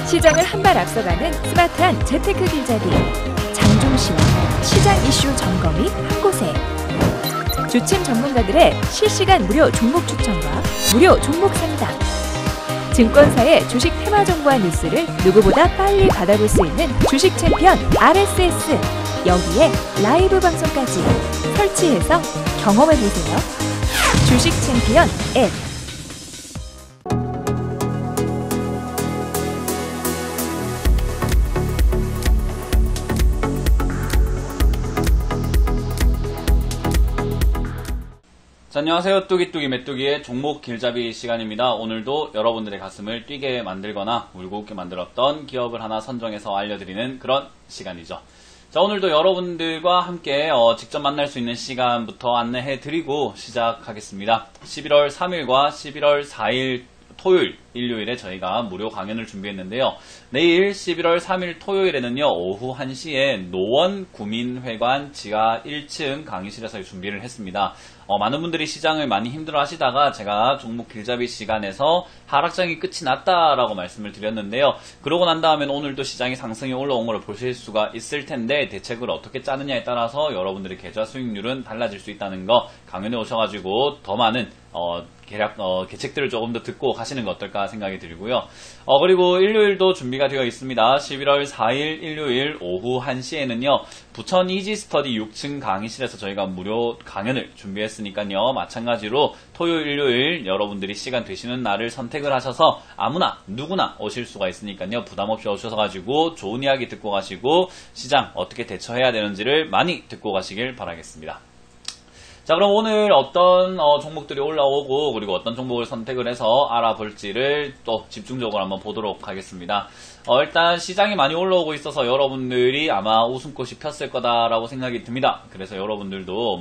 시장을 한 발 앞서가는 스마트한 재테크 길잡이 장종시와 시장 이슈 점검이 한 곳에 주침 전문가들의 실시간 무료 종목 추천과 무료 종목 상담 증권사의 주식 테마 정보와 뉴스를 누구보다 빨리 받아볼 수 있는 주식 챔피언 RSS 여기에 라이브 방송까지 설치해서 경험해보세요. 주식 챔피언 앱 자, 안녕하세요. 뚜기뚜기 메뚜기의 종목 길잡이 시간입니다. 오늘도 여러분들의 가슴을 뛰게 만들거나 울고 웃게 만들었던 기업을 하나 선정해서 알려드리는 그런 시간이죠. 자, 오늘도 여러분들과 함께 직접 만날 수 있는 시간부터 안내해드리고 시작하겠습니다. 11월 3일과 11월 4일 토요일, 일요일에 저희가 무료 강연을 준비했는데요. 내일 11월 3일 토요일에는요, 오후 1시에 노원구민회관 지하 1층 강의실에서 준비를 했습니다. 많은 분들이 시장을 많이 힘들어 하시다가 제가 종목 길잡이 시간에서 하락장이 끝이 났다라고 말씀을 드렸는데요. 그러고 난 다음엔 오늘도 시장이 상승이 올라온 걸 보실 수가 있을 텐데 대책을 어떻게 짜느냐에 따라서 여러분들의 계좌 수익률은 달라질 수 있다는 거 강연에 오셔가지고 더 많은 계책들을 조금 더 듣고 가시는 거 어떨까 생각이 들고요. 그리고 일요일도 준비가 되어 있습니다. 11월 4일 일요일 오후 1시에는요. 부천 이지스터디 6층 강의실에서 저희가 무료 강연을 준비했으니까요. 마찬가지로 토요일, 일요일 여러분들이 시간 되시는 날을 선택을 하셔서 아무나 누구나 오실 수가 있으니까요. 부담없이 오셔가지고 좋은 이야기 듣고 가시고 시장 어떻게 대처해야 되는지를 많이 듣고 가시길 바라겠습니다. 자, 그럼 오늘 어떤 종목들이 올라오고 그리고 어떤 종목을 선택을 해서 알아볼지를 또 집중적으로 한번 보도록 하겠습니다. 일단 시장이 많이 올라오고 있어서 여러분들이 아마 웃음꽃이 폈을 거다라고 생각이 듭니다. 그래서 여러분들도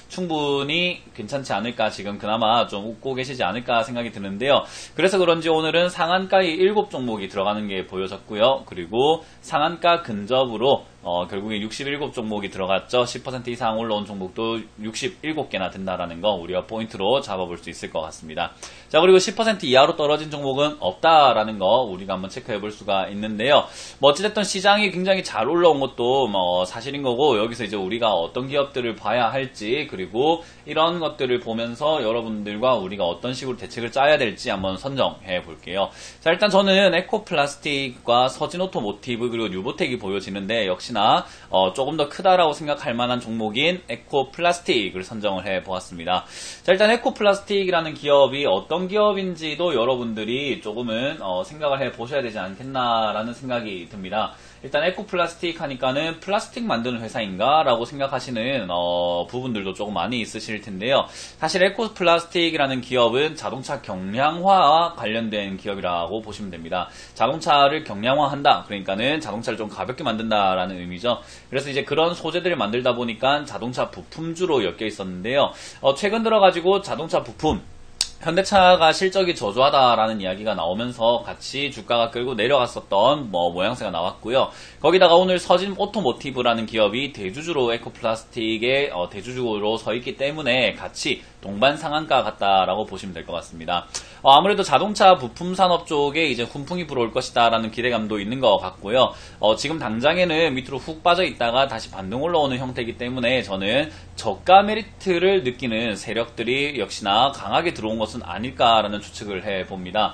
충분히 괜찮지 않을까, 지금 그나마 좀 웃고 계시지 않을까 생각이 드는데요. 그래서 그런지 오늘은 상한가의 7종목이 들어가는 게 보여졌고요. 그리고 상한가 근접으로 결국에 67종목이 들어갔죠. 10% 이상 올라온 종목도 67개나 된다라는 거 우리가 포인트로 잡아볼 수 있을 것 같습니다. 자, 그리고 10% 이하로 떨어진 종목은 없다라는 거 우리가 한번 체크해 볼 수가 있는데요. 어찌됐든 시장이 굉장히 잘 올라온 것도 사실인 거고, 여기서 이제 우리가 어떤 기업들을 봐야 할지, 그리고 이런 것들을 보면서 여러분들과 우리가 어떤 식으로 대책을 짜야 될지 한번 선정해 볼게요. 자, 일단 저는 에코플라스틱과 서진오토모티브 그리고 뉴보텍이 보여지는데, 역시나 조금 더 크다라고 생각할 만한 종목인 에코플라스틱을 선정을 해 보았습니다. 자, 일단 에코플라스틱이라는 기업이 어떤 기업인지도 여러분들이 조금은 생각을 해 보셔야 되지 않겠나라는 생각이 듭니다. 일단 에코플라스틱 하니까는 플라스틱 만드는 회사인가 라고 생각하시는 부분들도 조금 많이 있으실 텐데요. 사실 에코플라스틱이라는 기업은 자동차 경량화와 관련된 기업이라고 보시면 됩니다. 자동차를 경량화한다, 그러니까는 자동차를 좀 가볍게 만든다라는 의미죠. 그래서 이제 그런 소재들을 만들다 보니까 자동차 부품주로 엮여 있었는데요. 최근 들어가지고 자동차 부품, 현대차가 실적이 저조하다라는 이야기가 나오면서 같이 주가가 끌고 내려갔었던 모양새가 나왔고요. 거기다가 오늘 서진 오토모티브라는 기업이 대주주로 에코플라스틱의 대주주로 서 있기 때문에 같이 동반 상한가 같다라고 보시면 될 것 같습니다. 아무래도 자동차 부품 산업 쪽에 이제 훈풍이 불어올 것이다라는 기대감도 있는 것 같고요. 지금 당장에는 밑으로 훅 빠져 있다가 다시 반등 올라오는 형태이기 때문에 저는 저가 메리트를 느끼는 세력들이 역시나 강하게 들어온 것은 아닐까라는 추측을 해봅니다.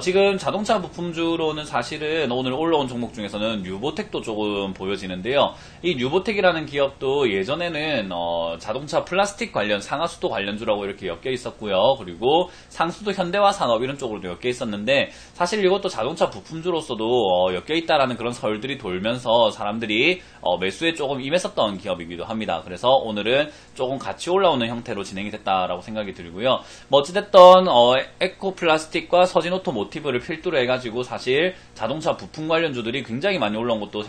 지금 자동차 부품주로는 사실은 오늘 올라온 종목 중에서는 뉴보텍도 조금 보여지는데요. 이 뉴보텍이라는 기업도 예전에는 자동차 플라스틱 관련, 상하수도 관련주라고 이렇게 엮여 있었고요. 그리고 상수도 현대화 산업 이런 쪽으로도 엮여 있었는데, 사실 이것도 자동차 부품주로서도 엮여 있다라는 그런 설들이 돌면서 사람들이 매수에 조금 임했었던 기업이기도 합니다. 그래서 오늘은 조금 같이 올라오는 형태로 진행이 됐다라고 생각이 들고요. 어찌됐든 에코플라스틱과 서진오토모티브를 필두로 해가지고 사실 자동차 부품 관련주들이 굉장히 많이 올라온 것도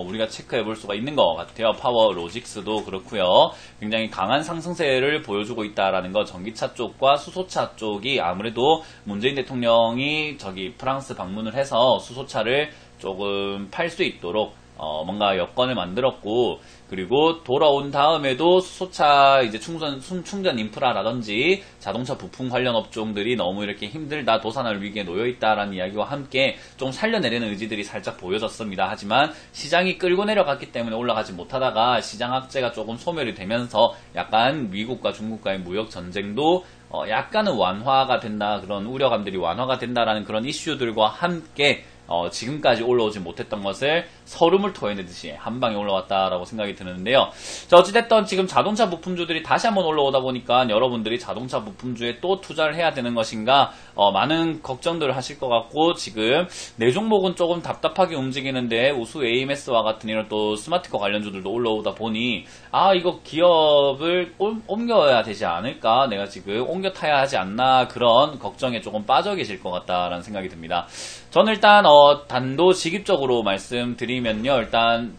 우리가 체크해 볼 수가 있는 것 같아요. 파워로직스도 그렇고요. 굉장히 강한 상승세를 보여주고 있다라는 거, 전기차 쪽과 수소차 쪽이 아무래도 문재인 대통령이 프랑스 방문을 해서 수소차를 조금 팔 수 있도록 뭔가 여건을 만들었고, 그리고 돌아온 다음에도 수소차 이제 충전 인프라라든지 자동차 부품 관련 업종들이 너무 이렇게 힘들다, 도산할 위기에 놓여있다라는 이야기와 함께 좀 살려내려는 의지들이 살짝 보여졌습니다. 하지만 시장이 끌고 내려갔기 때문에 올라가지 못하다가 시장 악재가 조금 소멸이 되면서 약간 미국과 중국과의 무역 전쟁도 약간은 완화가 된다, 그런 우려감들이 완화가 된다라는 그런 이슈들과 함께 지금까지 올라오지 못했던 것을 서름을 토해내듯이 한 방에 올라왔다라고 생각이 드는데요. 자, 어찌됐든 지금 자동차 부품주들이 다시 한번 올라오다 보니까 여러분들이 자동차 부품주에 또 투자를 해야 되는 것인가 많은 걱정들을 하실 것 같고, 지금 내 종목은 조금 답답하게 움직이는데 우수 AMS와 같은 이런 또 스마트카 관련주들도 올라오다 보니 이거 기업을 옮겨야 되지 않을까, 내가 지금 옮겨 타야 하지 않나, 그런 걱정에 조금 빠져 계실 것 같다라는 생각이 듭니다. 저는 일단 단도직입적으로 말씀드리면요, 일단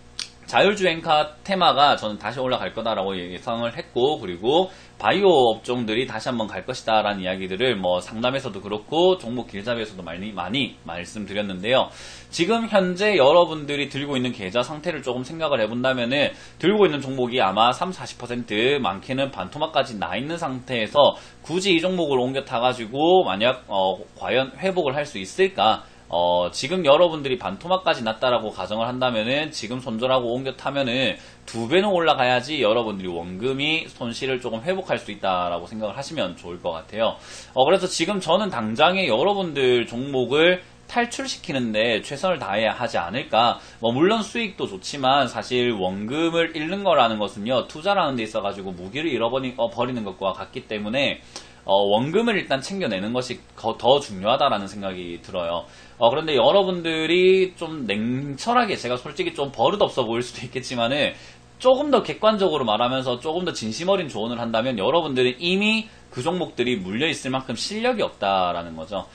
자율주행카 테마가 저는 다시 올라갈 거다라고 예상을 했고, 그리고 바이오 업종들이 다시 한번 갈 것이다 라는 이야기들을 상담에서도 그렇고 종목 길잡이에서도 많이 말씀드렸는데요. 지금 현재 여러분들이 들고 있는 계좌 상태를 조금 생각을 해본다면은 들고 있는 종목이 아마 30-40% 많게는 반토막까지 나 있는 상태에서 굳이 이 종목을 옮겨 타가지고 만약 과연 회복을 할 수 있을까? 지금 여러분들이 반토막까지 났다라고 가정을 한다면은 지금 손절하고 옮겨 타면은 2배는 올라가야지 여러분들이 원금이 손실을 조금 회복할 수 있다라고 생각을 하시면 좋을 것 같아요. 그래서 지금 저는 당장에 여러분들 종목을 탈출시키는데 최선을 다해야 하지 않을까. 물론 수익도 좋지만 사실 원금을 잃는 거라는 것은요, 투자라는 데 있어가지고 무기를 잃어버리는 것과 같기 때문에 원금을 일단 챙겨내는 것이 더 중요하다라는 생각이 들어요. 그런데 여러분들이 좀 냉철하게, 제가 솔직히 좀 버릇없어 보일 수도 있겠지만은 조금 더 객관적으로 말하면서 조금 더 진심 어린 조언을 한다면 여러분들은 이미 그 종목들이 물려있을 만큼 실력이 없다라는 거죠.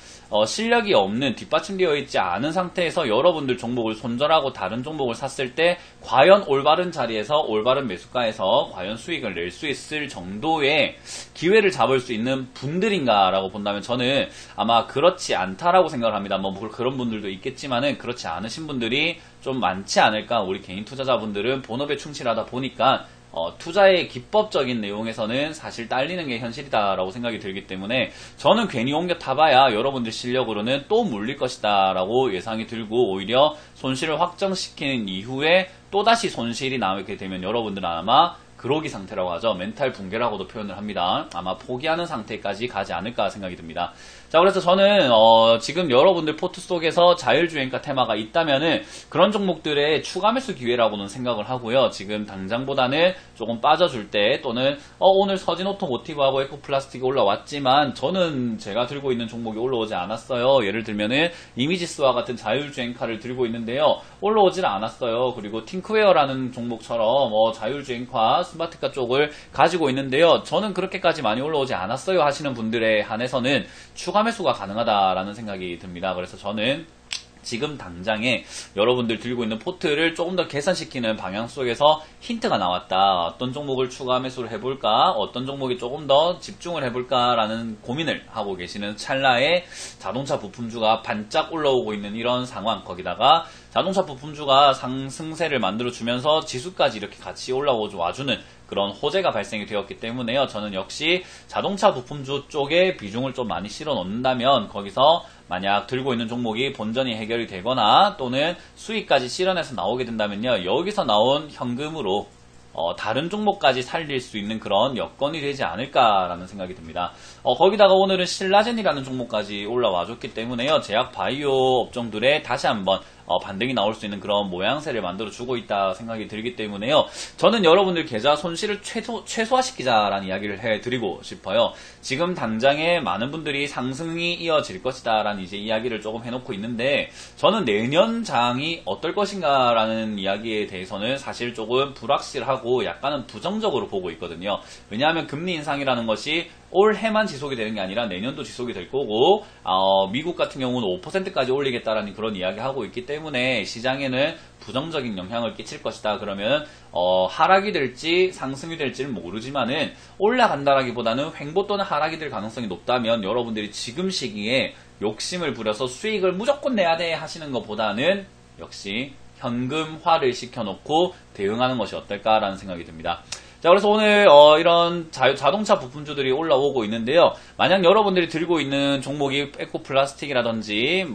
실력이 없는, 뒷받침되어 있지 않은 상태에서 여러분들 종목을 손절하고 다른 종목을 샀을 때 과연 올바른 자리에서 올바른 매수가에서 과연 수익을 낼 수 있을 정도의 기회를 잡을 수 있는 분들인가라고 본다면 저는 아마 그렇지 않다라고 생각을 합니다. 그런 분들도 있겠지만은 그렇지 않으신 분들이 좀 많지 않을까. 우리 개인 투자자분들은 본업에 충실하다 보니까 투자의 기법적인 내용에서는 사실 딸리는 게 현실이다라고 생각이 들기 때문에 저는 괜히 옮겨 타봐야 여러분들 실력으로는 또 물릴 것이다 라고 예상이 들고, 오히려 손실을 확정시키는 이후에 또다시 손실이 나오게 되면 여러분들은 아마 그로기 상태라고 하죠. 멘탈 붕괴라고도 표현을 합니다. 아마 포기하는 상태까지 가지 않을까 생각이 듭니다. 자, 그래서 저는 지금 여러분들 포트 속에서 자율주행카 테마가 있다면은 그런 종목들의 추가 매수 기회라고는 생각을 하고요. 지금 당장보다는 조금 빠져줄 때, 또는 오늘 서진오토모티브하고 에코플라스틱이 올라왔지만 저는 제가 들고 있는 종목이 올라오지 않았어요. 예를 들면은 이미지스와 같은 자율주행카를 들고 있는데요, 올라오질 않았어요. 그리고 팅크웨어라는 종목처럼 자율주행카 스마트카 쪽을 가지고 있는데요, 저는 그렇게까지 많이 올라오지 않았어요 하시는 분들에 한해서는 추가 매수가 가능하다라는 생각이 듭니다. 그래서 저는 지금 당장에 여러분들 들고 있는 포트를 조금 더 개선시키는 방향 속에서 힌트가 나왔다. 어떤 종목을 추가 매수를 해볼까? 어떤 종목이 조금 더 집중을 해볼까? 라는 고민을 하고 계시는 찰나에 자동차 부품주가 반짝 올라오고 있는 이런 상황, 거기다가 자동차 부품주가 상승세를 만들어주면서 지수까지 이렇게 같이 와주는 그런 호재가 발생이 되었기 때문에요. 저는 역시 자동차 부품주 쪽에 비중을 좀 많이 실어 놓는다면 거기서 만약 들고 있는 종목이 본전이 해결이 되거나 또는 수익까지 실현해서 나오게 된다면요, 여기서 나온 현금으로 다른 종목까지 살릴 수 있는 그런 여건이 되지 않을까라는 생각이 듭니다. 거기다가 오늘은 신라젠이라는 종목까지 올라와줬기 때문에요, 제약 바이오 업종들에 다시 한번 반등이 나올 수 있는 그런 모양새를 만들어주고 있다 생각이 들기 때문에요, 저는 여러분들 계좌 손실을 최소화시키자라는 이야기를 해드리고 싶어요. 지금 당장에 많은 분들이 상승이 이어질 것이다 라는 이제 이야기를 조금 해놓고 있는데, 저는 내년 장이 어떨 것인가 라는 이야기에 대해서는 사실 조금 불확실하고 약간은 부정적으로 보고 있거든요. 왜냐하면 금리 인상이라는 것이 올해만 지속이 되는 게 아니라 내년도 지속이 될 거고, 미국 같은 경우는 5%까지 올리겠다라는 그런 이야기하고 있기 때문에 시장에는 부정적인 영향을 끼칠 것이다. 그러면 하락이 될지 상승이 될지는 모르지만은 올라간다라기보다는 횡보 또는 하락이 될 가능성이 높다면 여러분들이 지금 시기에 욕심을 부려서 수익을 무조건 내야 돼 하시는 것보다는 역시 현금화를 시켜놓고 대응하는 것이 어떨까라는 생각이 듭니다. 자, 그래서 오늘 이런 자동차 부품주들이 올라오고 있는데요. 만약 여러분들이 들고 있는 종목이 에코플라스틱이라든지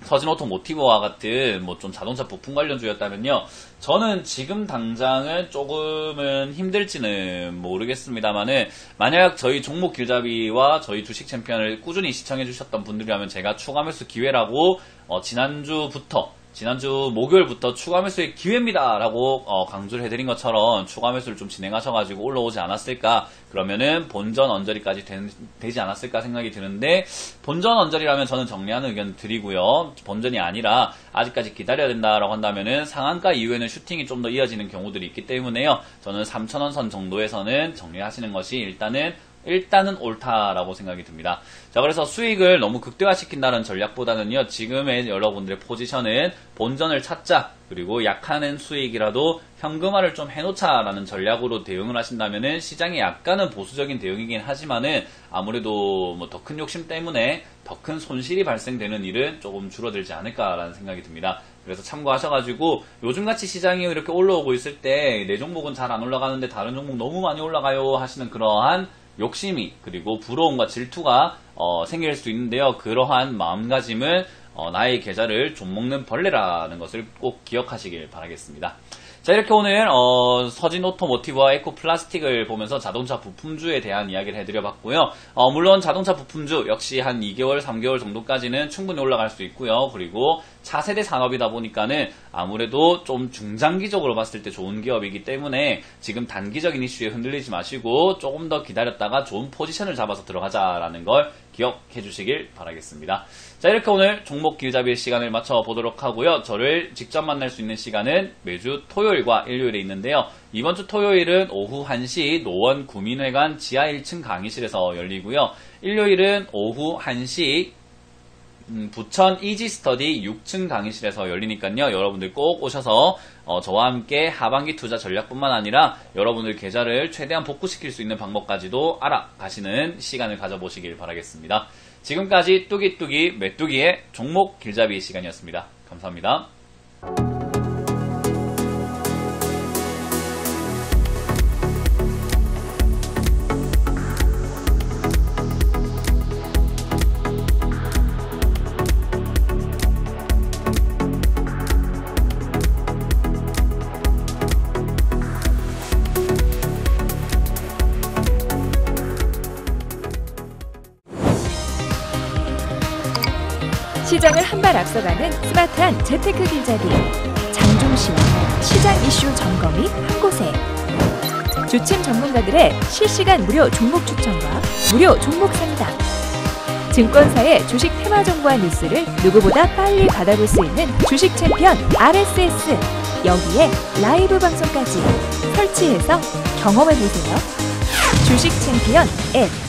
서진오토 모티브와 같은 좀 자동차 부품 관련주였다면요. 저는 지금 당장은 조금은 힘들지는 모르겠습니다만은 만약 저희 종목 길잡이와 저희 주식 챔피언을 꾸준히 시청해 주셨던 분들이라면 제가 추가 매수 기회라고 지난주 목요일부터 추가 매수의 기회입니다 라고 강조를 해드린 것처럼 추가 매수를 좀 진행하셔가지고 올라오지 않았을까, 그러면은 본전 언저리까지 되지 않았을까 생각이 드는데, 본전 언저리라면 저는 정리하는 의견 드리고요. 본전이 아니라 아직까지 기다려야 된다라고 한다면은 상한가 이후에는 슈팅이 좀 더 이어지는 경우들이 있기 때문에요. 저는 3,000원 선 정도에서는 정리하시는 것이 일단은 옳다라고 생각이 듭니다. 자, 그래서 수익을 너무 극대화시킨다는 전략보다는요, 지금의 여러분들의 포지션은 본전을 찾자, 그리고 약하는 수익이라도 현금화를 좀 해놓자라는 전략으로 대응을 하신다면은 시장이 약간은 보수적인 대응이긴 하지만은 아무래도 더 큰 욕심 때문에 더 큰 손실이 발생되는 일은 조금 줄어들지 않을까라는 생각이 듭니다. 그래서 참고하셔가지고 요즘같이 시장이 이렇게 올라오고 있을 때 내 종목은 잘 안 올라가는데 다른 종목 너무 많이 올라가요 하시는 그러한 욕심이, 그리고 부러움과 질투가 생길 수 있는데요. 그러한 마음가짐은 나의 계좌를 좀 먹는 벌레라는 것을 꼭 기억하시길 바라겠습니다. 자, 이렇게 오늘 서진오토모티브와 에코플라스틱을 보면서 자동차 부품주에 대한 이야기를 해드려봤고요. 물론 자동차 부품주 역시 한 2개월, 3개월 정도까지는 충분히 올라갈 수 있고요. 그리고 차세대 산업이다 보니까는 아무래도 좀 중장기적으로 봤을 때 좋은 기업이기 때문에 지금 단기적인 이슈에 흔들리지 마시고 조금 더 기다렸다가 좋은 포지션을 잡아서 들어가자라는 걸 기억해 주시길 바라겠습니다. 자, 이렇게 오늘 종목 길잡이의 시간을 맞춰보도록 하고요. 저를 직접 만날 수 있는 시간은 매주 토요일과 일요일에 있는데요. 이번 주 토요일은 오후 1시 노원 구민회관 지하 1층 강의실에서 열리고요. 일요일은 오후 1시 부천 이지스터디 6층 강의실에서 열리니까요. 여러분들 꼭 오셔서 저와 함께 하반기 투자 전략뿐만 아니라 여러분들 계좌를 최대한 복구시킬 수 있는 방법까지도 알아가시는 시간을 가져보시길 바라겠습니다. 지금까지 뚜기뚜기 메뚜기의 종목 길잡이 시간이었습니다. 감사합니다. 시장을 한 발 앞서가는 스마트한 재테크 길잡이 장종시와 시장 이슈 점검이 한 곳에, 주침 전문가들의 실시간 무료 종목 추천과 무료 종목 상담, 증권사의 주식 테마 정보와 뉴스를 누구보다 빨리 받아볼 수 있는 주식 챔피언 RSS, 여기에 라이브 방송까지 설치해서 경험해보세요. 주식 챔피언 앱